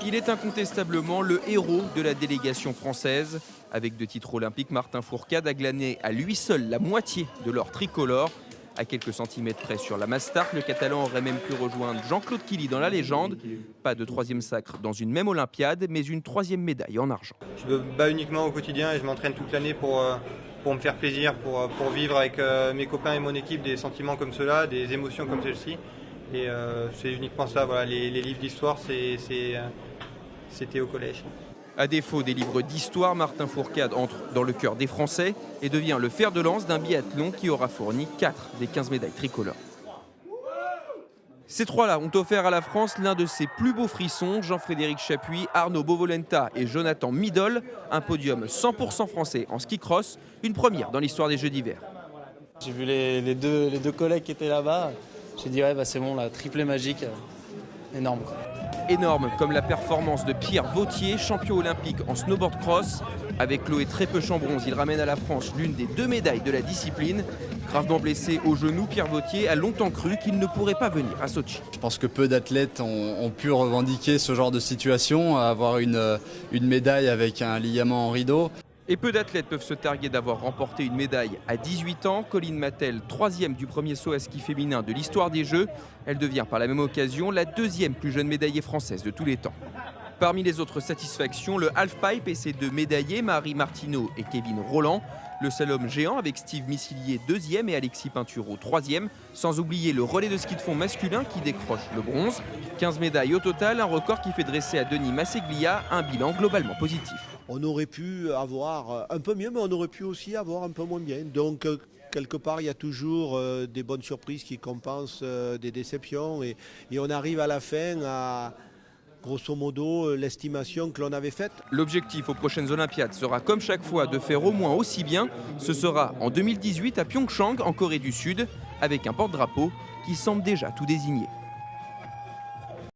Il est incontestablement le héros de la délégation française. Avec 2 titres olympiques, Martin Fourcade a glané à lui seul la moitié de l'or tricolore. À quelques centimètres près sur la mass start, le Catalan aurait même pu rejoindre Jean-Claude Killy dans la légende. Pas de 3e sacre dans une même Olympiade, mais une 3e médaille en argent. Je me bats uniquement au quotidien et je m'entraîne toute l'année pour me faire plaisir, pour vivre avec mes copains et mon équipe des sentiments comme ceux-là, des émotions comme celle-ci. Et c'est uniquement ça, voilà, les livres d'histoire, c'était au collège. À défaut des livres d'histoire, Martin Fourcade entre dans le cœur des Français et devient le fer de lance d'un biathlon qui aura fourni 4 des 15 médailles tricolores. Ces 3-là ont offert à la France l'un de ses plus beaux frissons. Jean-Frédéric Chapuis, Arnaud Bovolenta et Jonathan Midol. Un podium 100% français en ski cross, une première dans l'histoire des Jeux d'hiver. J'ai vu les deux collègues qui étaient là-bas. J'ai dit ouais, c'est bon, la triplée magique, énorme quoi. Énorme comme la performance de Pierre Vautier, champion olympique en snowboard cross. Avec Chloé Trépechon-Bronze, il ramène à la France l'une des 2 médailles de la discipline. Gravement blessé au genou, Pierre Vautier a longtemps cru qu'il ne pourrait pas venir à Sotchi. Je pense que peu d'athlètes ont pu revendiquer ce genre de situation, avoir une médaille avec un ligament en rideau. Et peu d'athlètes peuvent se targuer d'avoir remporté une médaille à 18 ans. Colline Mattel, 3e du premier saut à ski féminin de l'histoire des Jeux. Elle devient par la même occasion la 2e plus jeune médaillée française de tous les temps. Parmi les autres satisfactions, le halfpipe et ses 2 médaillés, Marie Martineau et Kevin Rolland. Le slalom géant avec Steve Missilier 2e et Alexis Pinturo 3e. Sans oublier le relais de ski de fond masculin qui décroche le bronze. 15 médailles au total, un record qui fait dresser à Denis Masseglia un bilan globalement positif. On aurait pu avoir un peu mieux, mais on aurait pu aussi avoir un peu moins bien. Donc, quelque part, il y a toujours des bonnes surprises qui compensent des déceptions. Et on arrive à la fin à, grosso modo, l'estimation que l'on avait faite. L'objectif aux prochaines Olympiades sera, comme chaque fois, de faire au moins aussi bien. Ce sera en 2018 à Pyeongchang, en Corée du Sud, avec un porte-drapeau qui semble déjà tout désigné.